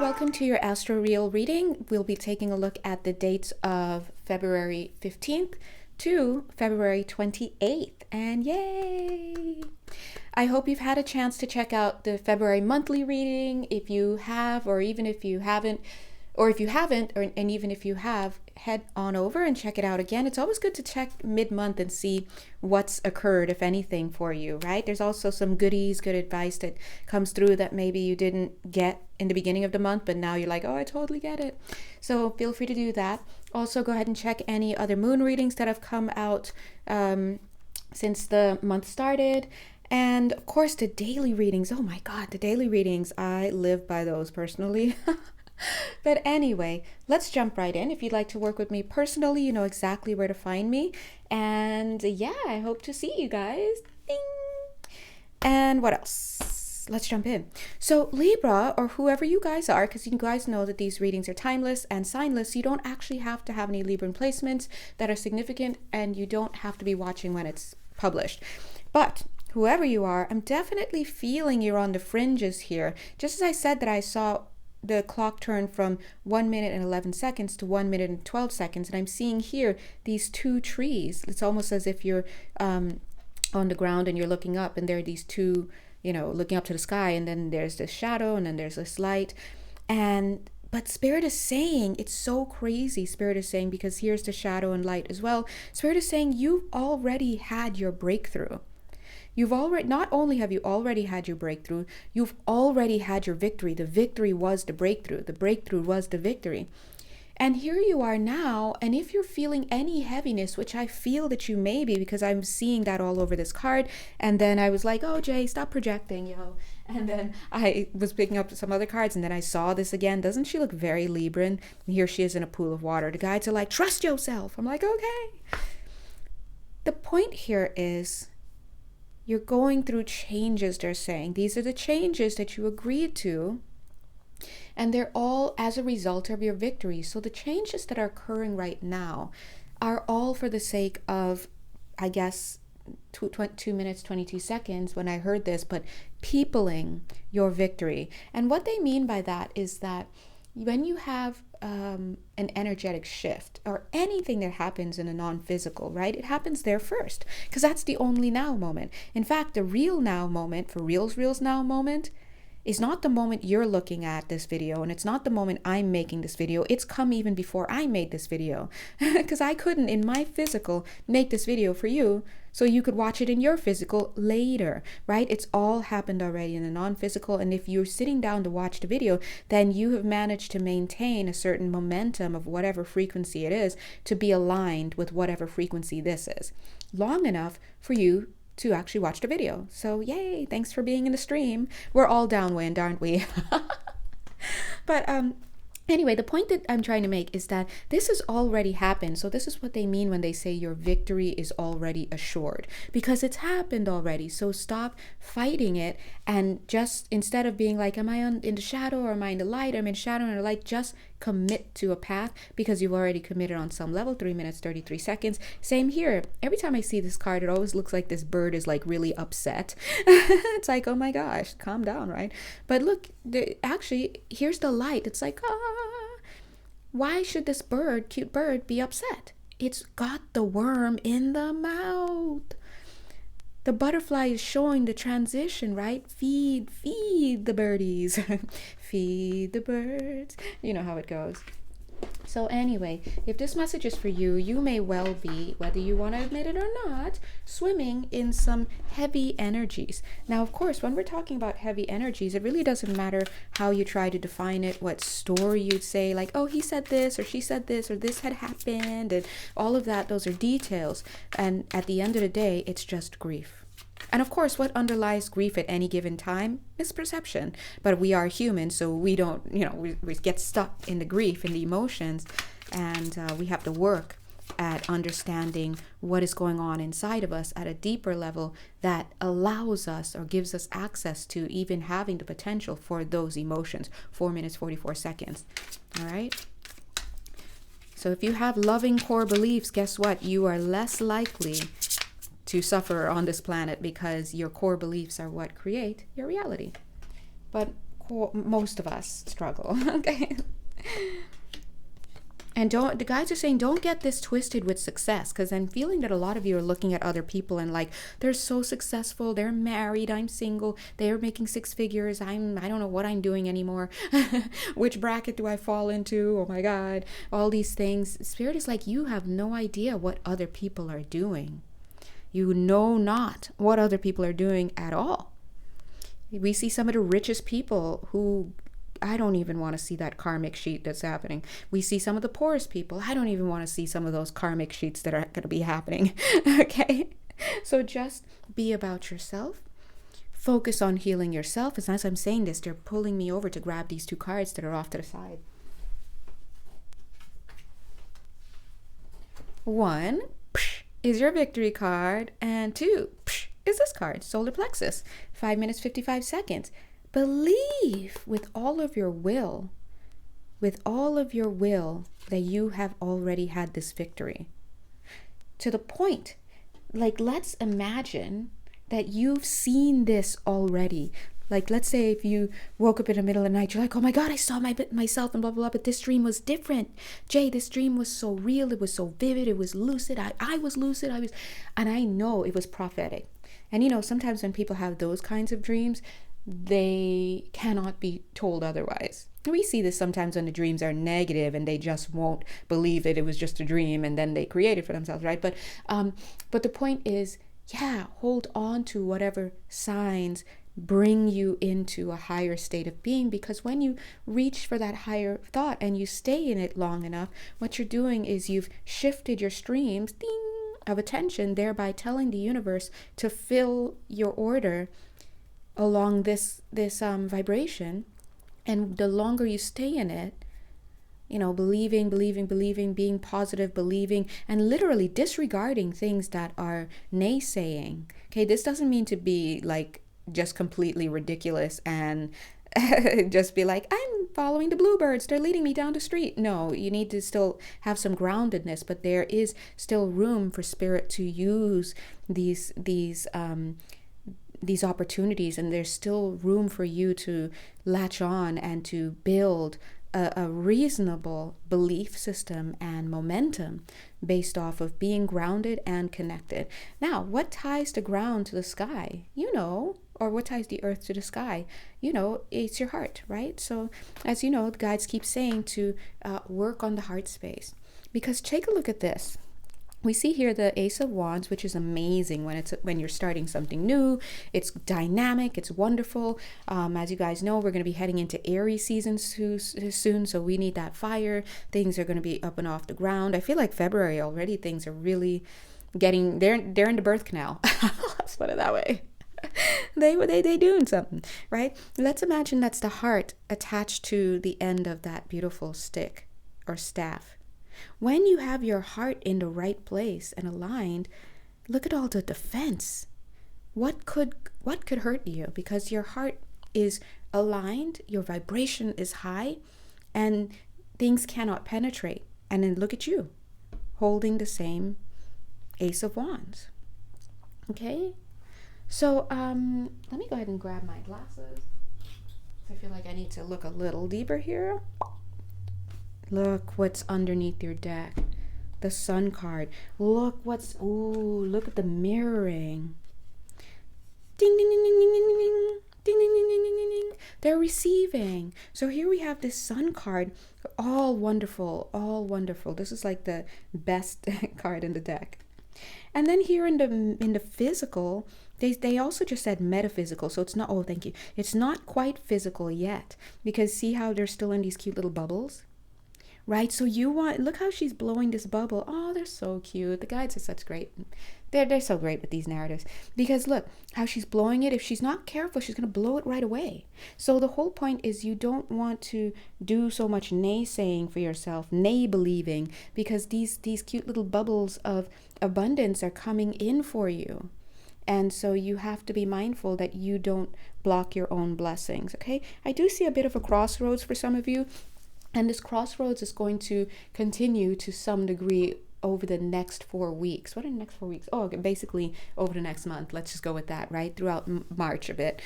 welcome to your Astro Real reading. We'll be taking a look at the dates of February 15th to February 28th. And yay! I hope you've had a chance to check out the February monthly reading. If you have, or even if you haven't, and even if you have, head on over and check it out again. It's always good to check mid-month and see what's occurred, if anything, for you, right? There's also some goodies, good advice that comes through that maybe you didn't get in the beginning of the month, but now you're like, oh, I totally get it. So feel free to do that. Also, go ahead and check any other moon readings that have come out since the month started. And of course, the daily readings. Oh my God, the daily readings. I live by those personally. But anyway, let's jump right in. If you'd like to work with me personally, you know exactly where to find me. And yeah, I hope to see you guys. Ding. And what else? Let's jump in. So Libra, or whoever you guys are, because you guys know that these readings are timeless and signless, you don't actually have to have any Libran placements that are significant, and you don't have to be watching when it's published. But whoever you are, I'm definitely feeling you're on the fringes here. Just as I said that I saw the clock turn from 1 minute and 11 seconds to 1 minute and 12 seconds. And I'm seeing here these two trees. It's almost as if you're on the ground and you're looking up, and there are these two, you know, looking up to the sky, and then there's this shadow and then there's this light. But Spirit is saying, it's so crazy, Spirit is saying, because here's the shadow and light as well. Spirit is saying you've already had your breakthrough. Not only have you already had your breakthrough, you've already had your victory. The victory was the breakthrough. The breakthrough was the victory. And here you are now, and if you're feeling any heaviness, which I feel that you may be, because I'm seeing that all over this card, and then I was like, oh, Jay, stop projecting, yo. And then I was picking up some other cards, and then I saw this again. Doesn't she look very Libran? And here she is in a pool of water. The guides are like, trust yourself. I'm like, okay. The point here is, you're going through changes, they're saying. These are the changes that you agreed to, and they're all as a result of your victory. So the changes that are occurring right now are all for the sake of, I guess, 2 minutes, 22 seconds when I heard this, but peopling your victory. And what they mean by that is that when you have an energetic shift, or anything that happens in a non-physical, right? It happens there first, because that's the only now moment. In fact, the real now moment, for reals now moment, is not the moment you're looking at this video, and it's not the moment I'm making this video. It's come even before I made this video, because I couldn't in my physical make this video for you so you could watch it in your physical later, right? It's all happened already in the non-physical, and if you're sitting down to watch the video, then you have managed to maintain a certain momentum of whatever frequency it is to be aligned with whatever frequency this is, long enough for you to actually watch the video. So yay, thanks for being in the stream. We're all downwind, aren't we? But anyway, the point that I'm trying to make is that this has already happened. So this is what they mean when they say your victory is already assured, because it's happened already. So stop fighting it, and just, instead of being like, am I in the shadow, or am I in the light? I'm in shadow and the light. Just commit to a path, because you've already committed on some level. 3 minutes, 33 seconds. Same here. Every time I see this card, it always looks like this bird is like really upset. It's like, oh my gosh, calm down, right? But look, actually, here's the light. It's like, why should this bird, cute bird, be upset? It's got the worm in the mouth. The butterfly is showing the transition, right? Feed the birdies. Feed the birds. You know how it goes. So anyway, if this message is for you, you may well be, whether you want to admit it or not, swimming in some heavy energies. Now, of course, when we're talking about heavy energies, it really doesn't matter how you try to define it, what story you'd say, like, oh, he said this, or she said this, or this had happened, and all of that. Those are details. And at the end of the day, it's just grief. And of course, what underlies grief at any given time is perception. But we are human, so we don't, we get stuck in the grief, in the emotions, and we have to work at understanding what is going on inside of us at a deeper level that allows us, or gives us access to, even having the potential for those emotions. 4 minutes, 44 seconds. All right? So if you have loving core beliefs, guess what? You are less likely to suffer on this planet, because your core beliefs are what create your reality. But most of us struggle. Okay. And the guides are saying, don't get this twisted with success, because I'm feeling that a lot of you are looking at other people and like, they're so successful, they're married, I'm single, they're making 6 figures, I don't know what I'm doing anymore. Which bracket do I fall into? Oh my God, all these things. Spirit is like, you have no idea what other people are doing. You know not what other people are doing at all. We see some of the richest people who, I don't even want to see that karmic sheet that's happening. We see some of the poorest people. I don't even want to see some of those karmic sheets that are going to be happening. Okay? So just be about yourself. Focus on healing yourself. As I'm saying this, they're pulling me over to grab these 2 cards that are off to the side. 1 is your victory card, and 2 is this card, solar plexus, 5 minutes, 55 seconds. Believe with all of your will that you have already had this victory. To the point, like, let's imagine that you've seen this already. Like, let's say if you woke up in the middle of the night, you're like, oh my God, I saw myself and blah, blah, blah, but this dream was different. Jay, this dream was so real. It was so vivid. It was lucid. I was lucid. And I know it was prophetic. And, sometimes when people have those kinds of dreams, they cannot be told otherwise. We see this sometimes when the dreams are negative and they just won't believe that it was just a dream, and then they create it for themselves, right? But the point is, hold on to whatever signs bring you into a higher state of being, because when you reach for that higher thought and you stay in it long enough, what you're doing is you've shifted your streams of attention, thereby telling the universe to fill your order along this vibration. And the longer you stay in it, believing, being positive, believing, and literally disregarding things that are naysaying. Okay, this doesn't mean to be like just completely ridiculous and just be like, I'm following the bluebirds, they're leading me down the street. No, you need to still have some groundedness, but there is still room for spirit to use these opportunities, and there's still room for you to latch on and to build a reasonable belief system and momentum based off of being grounded and connected. Now, what ties the ground to the sky? Or what ties the earth to the sky? It's your heart, right? So as you know, the guides keep saying to work on the heart space, because take a look at this. We see here the Ace of Wands, which is amazing when you're starting something new. It's dynamic. It's wonderful. As you guys know, we're going to be heading into Aries season soon, so we need that fire. Things are going to be up and off the ground. I feel like February already, things are really getting, they're in the birth canal. Let's put it that way. They doing something, right? Let's imagine that's the heart attached to the end of that beautiful stick or staff. When you have your heart in the right place and aligned, look at all the defense. What could hurt you? Because your heart is aligned, your vibration is high, and things cannot penetrate. And then look at you, holding the same Ace of Wands. Okay? So let me go ahead and grab my glasses. I feel like I need to look a little deeper here. Look what's underneath your deck. The Sun card. Look at the mirroring. Ding, ding, ding, ding, ding, ding, ding. Ding, ding, ding, ding, ding, ding, ding. They're receiving. So here we have this Sun card. All wonderful. This is like the best card in the deck. And then here in the physical, they also just said metaphysical. So it's not, oh, thank you. It's not quite physical yet, because see how they're still in these cute little bubbles? Right? So look how she's blowing this bubble. Oh, they're so cute. The guides are such great. They're so great with these narratives, because look how she's blowing it. If she's not careful, she's going to blow it right away. So the whole point is you don't want to do so much naysaying for yourself, nay-believing, because these cute little bubbles of abundance are coming in for you. And so you have to be mindful that you don't block your own blessings. Okay? I do see a bit of a crossroads for some of you. And this crossroads is going to continue to some degree over the next 4 weeks. What are the next 4 weeks? Oh, okay, basically over the next month. Let's just go with that, right? Throughout March a bit.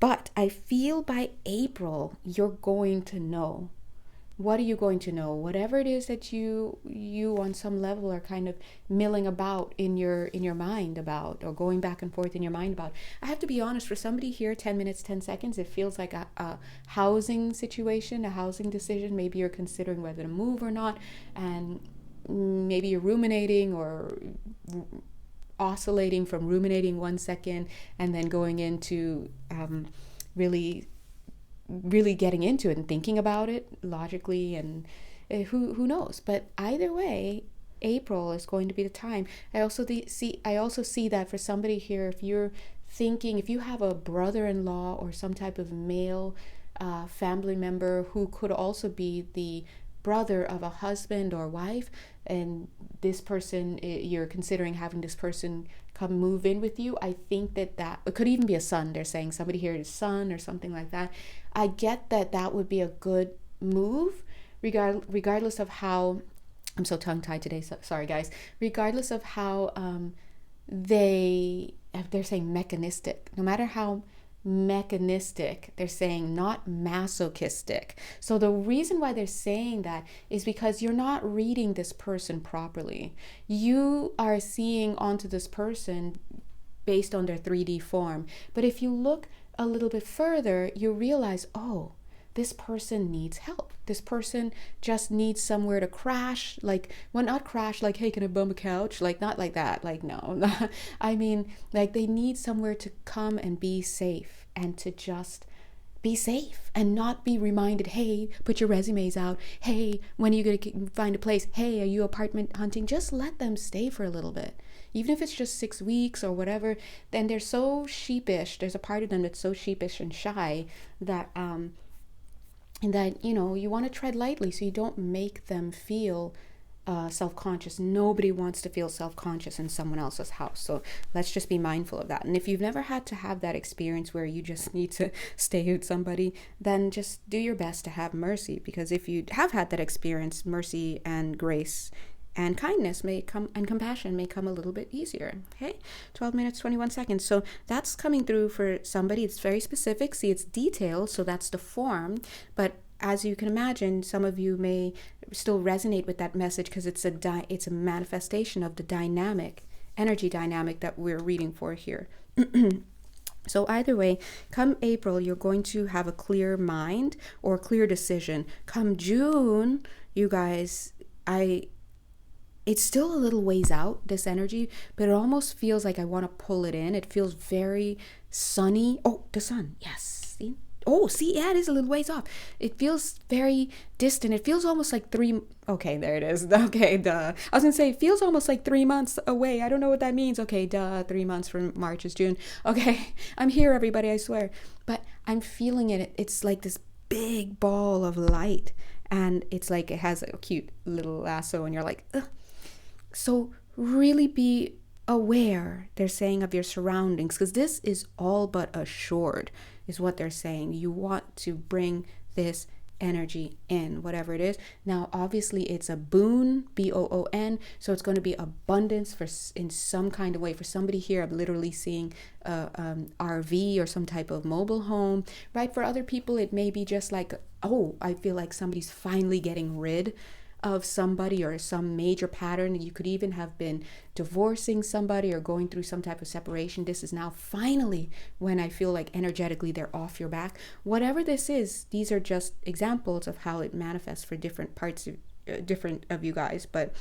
But I feel by April, you're going to know. What are you going to know? Whatever it is that you on some level are kind of milling about in your mind about, or going back and forth in your mind about. I have to be honest, for somebody here, 10 minutes, 10 seconds, it feels like a housing situation, a housing decision. Maybe you're considering whether to move or not, and maybe you're ruminating or oscillating from ruminating 1 second and then going into really getting into it and thinking about it logically, and who knows. But either way, April is going to be the time. I also see that for somebody here, if you're thinking, if you have a brother-in-law or some type of male family member who could also be the brother of a husband or wife, and this person, you're considering having this person come move in with you, I think that it could even be a son. They're saying somebody here is son or something like that. I get that would be a good move, regardless of how, I'm so tongue-tied today, so, sorry guys, regardless of how they're saying mechanistic, no matter how mechanistic, they're saying not masochistic. So the reason why they're saying that is because you're not reading this person properly. You are seeing onto this person based on their 3D form. But if you look a little bit further, you realize, oh, this person needs help. This person just needs somewhere to crash. Like, well, not crash like, hey, can I bum a couch? Like, not like that. Like, no. I mean, like, they need somewhere to come and be safe, and to just be safe and not be reminded, hey, put your resumes out. Hey, when are you going to find a place? Hey, are you apartment hunting? Just let them stay for a little bit. Even if it's just 6 weeks or whatever, then they're so sheepish. There's a part of them that's so sheepish and shy that, you want to tread lightly so you don't make them feel self-conscious. Nobody wants to feel self-conscious in someone else's house. So let's just be mindful of that. And if you've never had to have that experience where you just need to stay with somebody, then just do your best to have mercy. Because if you have had that experience, mercy and grace and kindness may come, and compassion may come a little bit easier. Okay, 12 minutes, 21 seconds. So that's coming through for somebody. It's very specific. See, it's detailed, so that's the form. But as you can imagine, some of you may still resonate with that message because it's a manifestation of the energy dynamic that we're reading for here. So either way, come April, you're going to have a clear mind or a clear decision. Come June, you guys, it's still a little ways out, this energy, but it almost feels like I want to pull it in. It feels very sunny. Oh, the sun. Yes. See? Oh, see, yeah, it is a little ways off. It feels very distant. It feels almost like okay, there it is. Okay, duh. I was going to say, it feels almost like 3 months away. I don't know what that means. Okay, duh, 3 months from March is June. Okay, I'm here, everybody, I swear. But I'm feeling it. It's like this big ball of light. And it's like it has a cute little lasso, and you're like, ugh. So really be aware, they're saying, of your surroundings, because this is all but assured, is what they're saying. You want to bring this energy in, whatever it is. Now, obviously, it's a boon, B-O-O-N, so it's going to be abundance in some kind of way. For somebody here, I'm literally seeing RV or some type of mobile home, right? For other people, it may be just like, oh, I feel like somebody's finally getting rid of somebody, or some major pattern. You could even have been divorcing somebody or going through some type of separation. This is now finally when I feel like energetically they're off your back. Whatever this is, these are just examples of how it manifests for different parts of different of you guys, but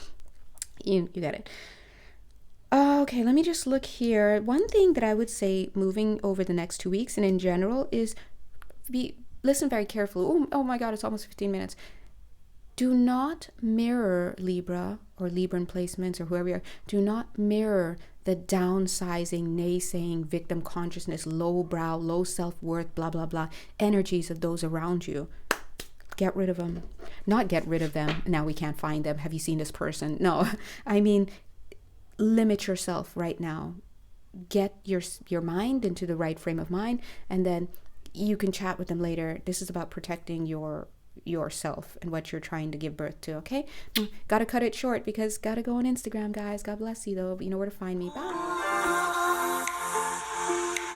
you get it. Okay, let me just look here. One thing that I would say moving over the next 2 weeks and in general is listen very carefully. Oh my God, it's almost 15 minutes. Do not mirror Libra or Libran placements or whoever you are. Do not mirror the downsizing, naysaying, victim consciousness, low brow, low self-worth, blah, blah, blah, energies of those around you. Get rid of them. Not get rid of them. Now we can't find them. Have you seen this person? No, I mean, limit yourself right now. Get your mind into the right frame of mind, and then you can chat with them later. This is about protecting yourself and what you're trying to give birth to. Okay, gotta cut it short because gotta go on Instagram, guys. God bless you, though. You know where to find me. Bye.